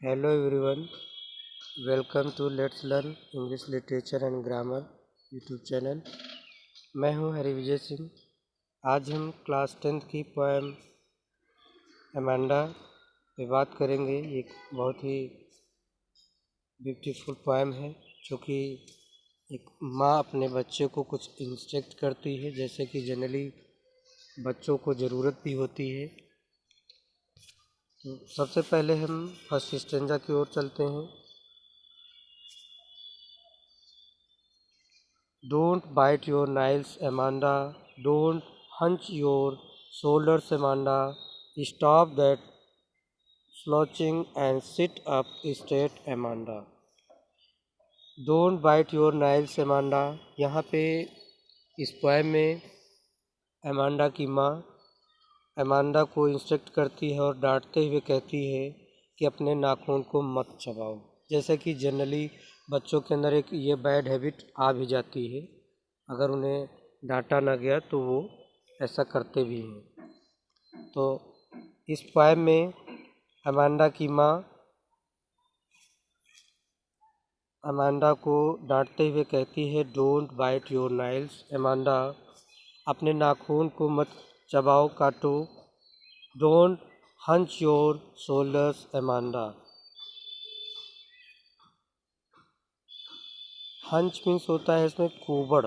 Hello everyone, welcome to let's learn English literature and grammar YouTube channel. मैं हूं हरिविजय सिंह। आज हम क्लास 10th की पोएम अमांडा पे बात करेंगे। ये एक बहुत ही ब्यूटीफुल पोएम है जो कि एक माँ अपने बच्चे को कुछ इंस्ट्रक्ट करती है, जैसे कि जनरली बच्चों को ज़रूरत भी होती है। तो सबसे पहले हम फर्स्ट स्टेंजा की ओर चलते हैं। Don't bite your nails, Amanda. Don't hunch your shoulders, Amanda. Stop that slouching and sit up straight, Amanda. Don't bite your nails, Amanda. यहाँ पे इस पोएम में अमांडा की माँ अमांडा को इंस्ट्रक्ट करती है और डांटते हुए कहती है कि अपने नाखून को मत चबाओ। जैसे कि जनरली बच्चों के अंदर एक ये बैड हैबिट आ भी जाती है, अगर उन्हें डांटा ना गया तो वो ऐसा करते भी हैं। तो इस पोएम में अमांडा की माँ अमांडा को डांटते हुए कहती है, don't bite your nails Amanda, अपने नाखून को मत चबाओ काटो। Don't hunch your shoulders Amanda. Hunch means होता है इसमें कुबड़।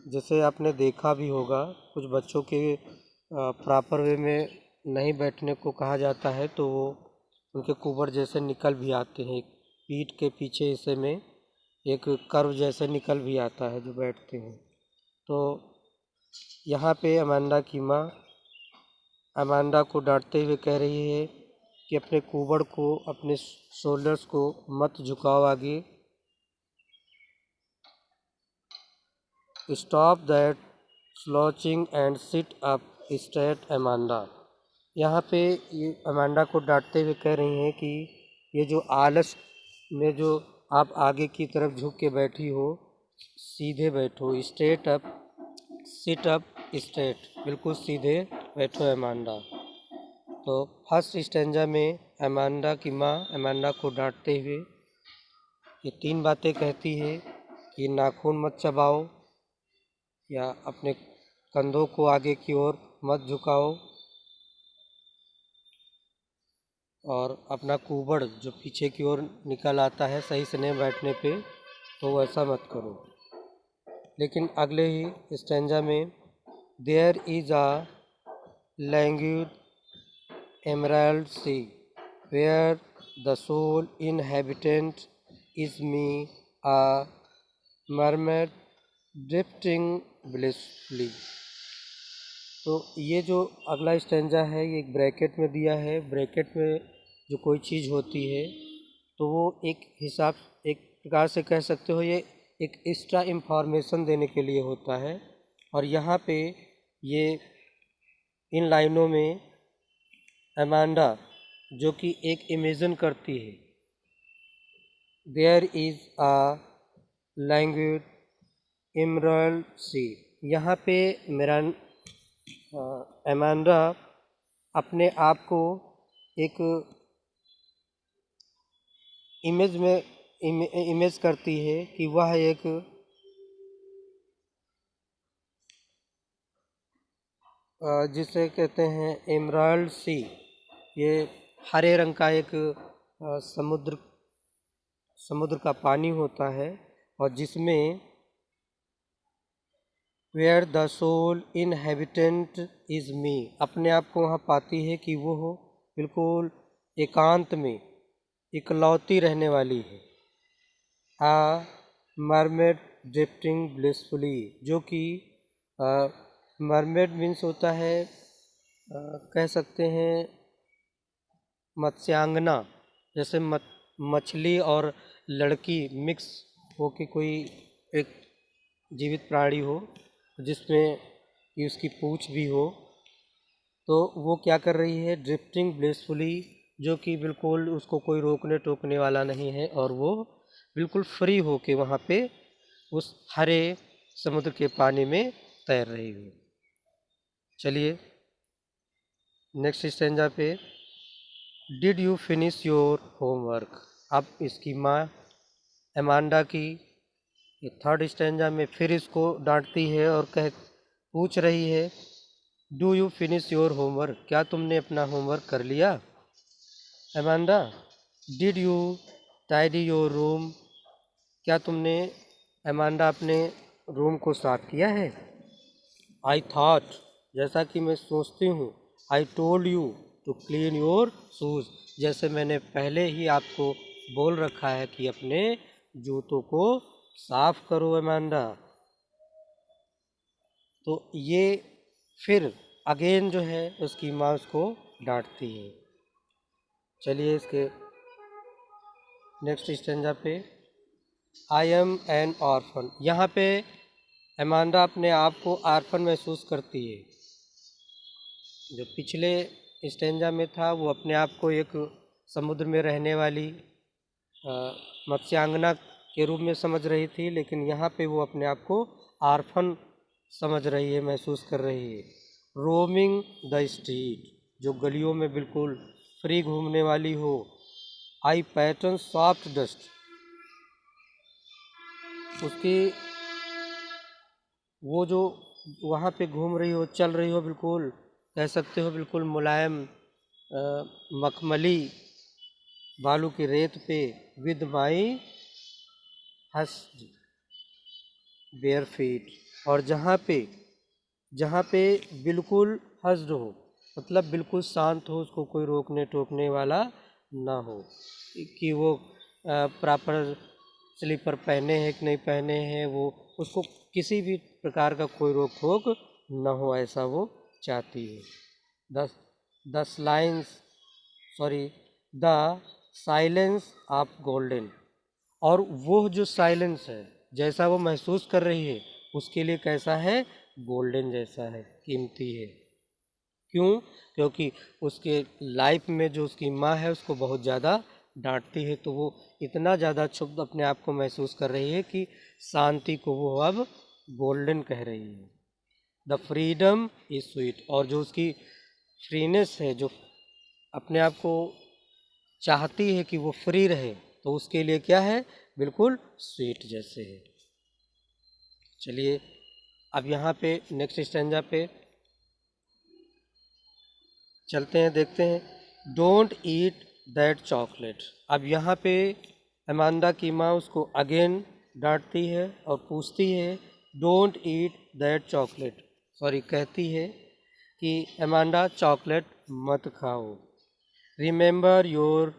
जैसे आपने देखा भी होगा कुछ बच्चों के प्रॉपर वे में नहीं बैठने को कहा जाता है तो वो उनके कुबड़ जैसे निकल भी आते हैं। पीठ के पीछे हिस्से में एक कर्व जैसे निकल भी आता है जो बैठते हैं। तो यहाँ पे अमांडा की माँ अमांडा को डांटते हुए कह रही है कि अपने कुबड़ को, अपने शोल्डर्स को मत झुकाओ आगे। Stop that slouching and sit up straight Amanda. यहाँ पे ये अमांडा को डांटते हुए कह रही हैं कि ये जो आलस में जो आप आगे की तरफ झुक के बैठी हो, सीधे बैठो। Straight up, seat up straight, बिल्कुल सीधे बैठो अमांडा। तो फर्स्ट स्टेंजा में अमांडा की माँ अमांडा को डांटते हुए ये 3 बातें कहती है कि नाखून मत चबाओ, या अपने कंधों को आगे की ओर मत झुकाओ, और अपना कुबड़ जो पीछे की ओर निकल आता है सही से नहीं बैठने पे तो वैसा मत करो। लेकिन अगले ही स्टेंजा में there is a languid emerald sea where the sole inhabitant is me a mermaid drifting blissfully. तो ये जो अगला स्टेंजा है ये एक ब्रैकेट में दिया है। ब्रैकेट में जो कोई चीज़ होती है तो वो एक प्रकार से कह सकते हो ये एक एक्स्ट्रा इंफॉर्मेशन देने के लिए होता है। और यहाँ पे ये इन लाइनों में अमांडा जो कि एक इमेजिन करती है, there is a language emerald sea. यहाँ पे मेरा अमांडा अपने आप को एक इमेज करती है कि वह एक जिसे कहते हैं एमराल्ड सी। ये हरे रंग का एक समुद्र का पानी होता है, और जिसमें where the sole inhabitant is me, अपने आप को वहाँ पाती है कि वो बिल्कुल एकांत में इकलौती रहने वाली है। आ मरमेड ड्रिफ्टिंग ब्लिसफुली, जो कि मरमेड मीन्स होता है कह सकते हैं मत्स्यांगना। जैसे मछली और लड़की मिक्स हो के कोई एक जीवित प्राणी हो जिसमें कि उसकी पूँछ भी हो, तो वो क्या कर रही है, ड्रिफ्टिंग ब्लिसफुली, जो कि बिल्कुल उसको कोई रोकने टोकने वाला नहीं है और वो बिल्कुल फ्री हो के वहाँ पे उस हरे समुद्र के पानी में तैर रही हो। चलिए नेक्स्ट स्टेंजा पे did you finish your homework. अब इसकी माँ अमांडा की ये थर्ड स्टैंजा में फिर इसको डांटती है और पूछ रही है, do you finish your homework, क्या तुमने अपना होमवर्क कर लिया। Amanda, did you tidy your room, क्या तुमने अमांडा अपने रूम को साफ किया है। आई थॉट, जैसा कि मैं सोचती हूँ, I told you to clean your shoes, जैसे मैंने पहले ही आपको बोल रखा है कि अपने जूतों को साफ करो अमांडा। तो ये फिर अगेन जो है उसकी माँ उसको डांटती है। चलिए इसके नेक्स्ट स्टेंजा पे, आई एम एन ऑर्फन। यहाँ पे अमांडा अपने आप को ऑर्फन महसूस करती है। जो पिछले स्टेंजा में था वो अपने आप को एक समुद्र में रहने वाली मत्स्यांगना के रूप में समझ रही थी, लेकिन यहाँ पे वो अपने आप को ऑर्फन समझ रही है, महसूस कर रही है। रोमिंग द स्ट्रीट, जो गलियों में बिल्कुल फ्री घूमने वाली हो। आई पैटर्न सॉफ्ट डस्ट, उसकी वो जो वहाँ पे घूम रही हो, चल रही हो, बिल्कुल कह सकते हो बिल्कुल मुलायम मखमली बालू की रेत पे, विद माई हस्ड बेयर फीट, और जहाँ पे बिल्कुल हस्ड हो, मतलब बिल्कुल शांत हो, उसको कोई रोकने टोकने वाला ना हो कि वो प्रॉपर स्लीपर पहने हैं कि नहीं पहने हैं, वो उसको किसी भी प्रकार का कोई रोक टोक न हो, ऐसा वो चाहती है। The lines sorry the silence of golden, और वो जो साइलेंस है जैसा वो महसूस कर रही है उसके लिए कैसा है, गोल्डन जैसा है, कीमती है। क्यों, क्योंकि उसके लाइफ में जो उसकी माँ है उसको बहुत ज़्यादा डांटती है, तो वो इतना ज़्यादा क्षुब्ध अपने आप को महसूस कर रही है कि शांति को वो अब गोल्डन कह रही है। द फ्रीडम इज स्वीट, और जो उसकी फ्रीनेस है, जो अपने आप को चाहती है कि वो फ्री रहे, तो उसके लिए क्या है, बिल्कुल स्वीट जैसे है। चलिए अब यहाँ पे नेक्स्ट स्टैंजा पे चलते हैं, देखते हैं। Don't eat that chocolate. अब यहाँ पे अमांडा की माँ उसको अगेन डांटती है और पूछती है, don't eat that chocolate, sorry कहती है कि अमांडा चॉकलेट मत खाओ। Remember your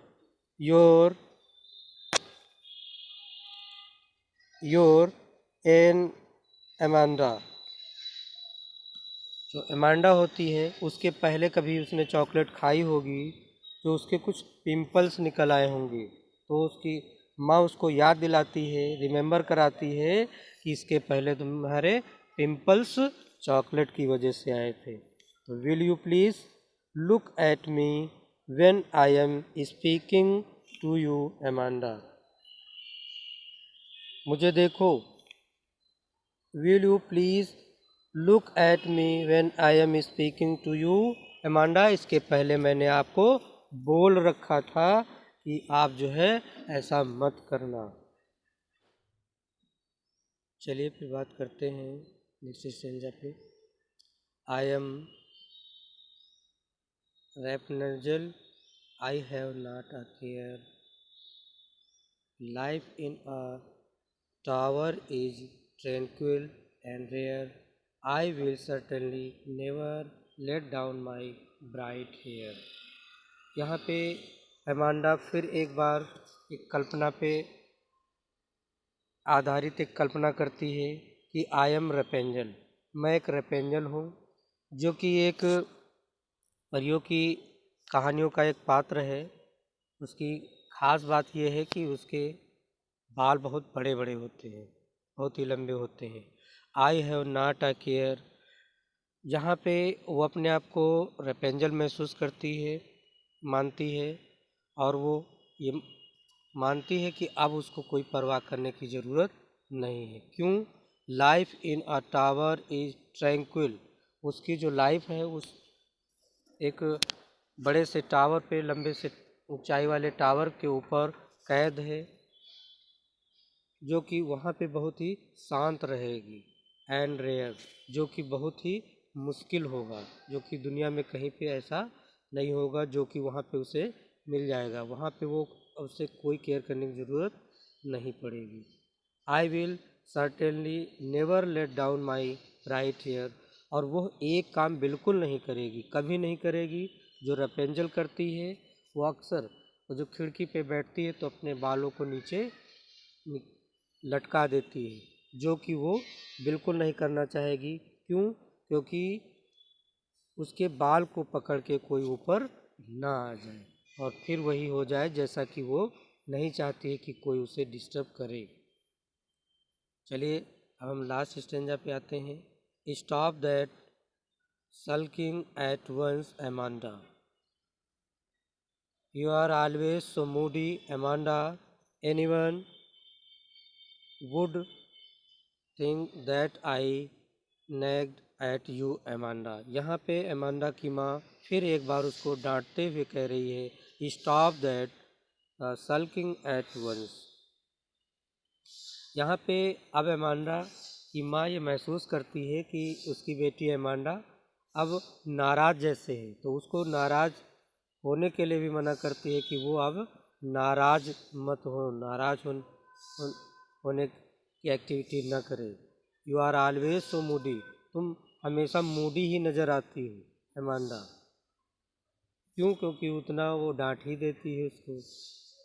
your an Amanda, जो अमांडा होती है उसके पहले कभी उसने चॉकलेट खाई होगी तो उसके कुछ पिंपल्स निकल आए होंगे, तो उसकी माँ उसको याद दिलाती है, रिमेंबर कराती है कि इसके पहले तुम्हारे पिंपल्स चॉकलेट की वजह से आए थे। तो will you please look at me when I am speaking to you Amanda, मुझे देखो। Will you please look at me when I am speaking to you Amanda, इसके पहले मैंने आपको बोल रखा था कि आप जो है ऐसा मत करना। चलिए फिर बात करते हैं नेक्स्ट स्टेंजा पे। I am Rapunzel, I have not a care, life in a tower is tranquil and rare, I will certainly never let down my bright hair. यहाँ पे अमांडा फिर एक बार एक कल्पना पे आधारित एक कल्पना करती है कि आई एम रेपेंजल, मैं एक रेपेंजल हूँ, जो कि एक परियों की कहानियों का एक पात्र है। उसकी ख़ास बात यह है कि उसके बाल बहुत बड़े बड़े होते हैं, बहुत ही लंबे होते हैं। आई हैव नॉट अ केयर, जहाँ पे वो अपने आप को रेपेंजल महसूस करती है, मानती है, और वो ये मानती है कि अब उसको कोई परवाह करने की ज़रूरत नहीं है। क्यों, life in a tower is tranquil, उसकी जो लाइफ है उस एक बड़े से टावर पे, लंबे से ऊंचाई वाले टावर के ऊपर कैद है, जो कि वहाँ पे बहुत ही शांत रहेगी। एंड रेयर, जो कि बहुत ही मुश्किल होगा, जो कि दुनिया में कहीं पे ऐसा नहीं होगा, जो कि वहाँ पे उसे मिल जाएगा। वहाँ पे वो उसे कोई केयर करने की ज़रूरत नहीं पड़ेगी। I will certainly never let down my right ear. और वो एक काम बिल्कुल नहीं करेगी, कभी नहीं करेगी जो रपेंजल करती है। वो अक्सर वो जो खिड़की पे बैठती है तो अपने बालों को नीचे लटका देती है, जो कि वो बिल्कुल नहीं करना चाहेगी। क्यों? क्योंकि उसके बाल को पकड़ के कोई ऊपर ना आ जाए और फिर वही हो जाए जैसा कि वो नहीं चाहती है कि कोई उसे डिस्टर्ब करे। चलिए अब हम लास्ट स्टेंजा पे आते हैं। Stop that sulking at once, Amanda. You are always so moody, Amanda. Anyone would think that I nagged at you, Amanda. यहाँ पे अमांडा की माँ फिर एक बार उसको डांटते हुए कह रही है, stop that sulking at once. यहाँ पे अब अमांडा की माँ ये महसूस करती है कि उसकी बेटी अमांडा अब नाराज़ जैसे है, तो उसको नाराज़ होने के लिए भी मना करती है कि वो अब नाराज़ मत हो, होने की एक्टिविटी ना करे। You are always so moody, तुम हमेशा मूडी ही नज़र आती हो अमांडा। क्यों? क्योंकि उतना वो डांट ही देती है उसको,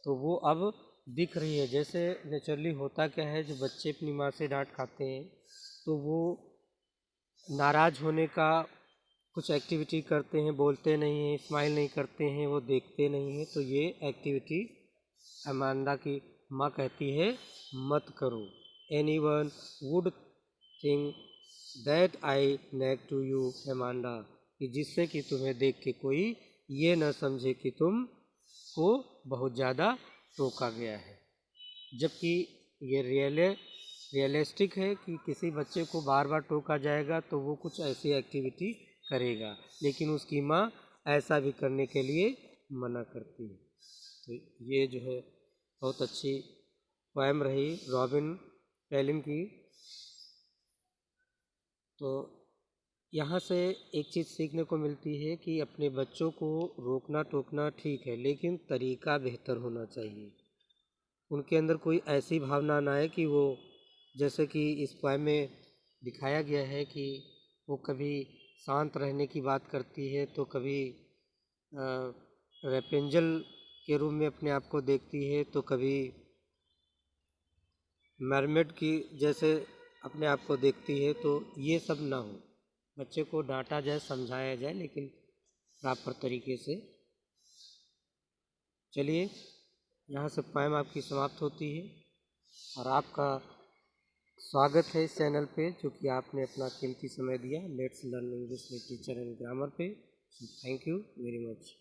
तो वो अब दिख रही है। जैसे नेचुरली होता क्या है, जो बच्चे अपनी माँ से डांट खाते हैं तो वो नाराज़ होने का कुछ एक्टिविटी करते हैं, बोलते नहीं हैं, स्माइल नहीं करते हैं, वो देखते नहीं हैं। तो ये एक्टिविटी अमांडा की माँ कहती है मत करो। Anyone would think that I nag to you Amanda, कि जिससे कि तुम्हें देख के कोई ये न समझे कि तुम को बहुत ज़्यादा टोका गया है। जबकि ये रियलिस्टिक है कि किसी बच्चे को बार बार टोका जाएगा तो वो कुछ ऐसी एक्टिविटी करेगा, लेकिन उसकी माँ ऐसा भी करने के लिए मना करती है। तो ये जो है बहुत अच्छी पोएम रही रॉबिन पेलिन की। तो यहाँ से एक चीज़ सीखने को मिलती है कि अपने बच्चों को रोकना टोकना ठीक है, लेकिन तरीका बेहतर होना चाहिए। उनके अंदर कोई ऐसी भावना ना आए कि वो, जैसे कि इस पोएम में दिखाया गया है कि वो कभी शांत रहने की बात करती है तो कभी रेपेंजल के रूप में अपने आप को देखती है, तो कभी मरमेड की जैसे अपने आप को देखती है। तो ये सब ना हो, बच्चे को डांटा जाए, समझाया जाए, लेकिन प्रॉपर तरीके से। चलिए यहाँ से पोएम आपकी समाप्त होती है और आपका स्वागत है इस चैनल पे, जो कि आपने अपना कीमती समय दिया let's learn English literature and grammar पे। Thank you very much.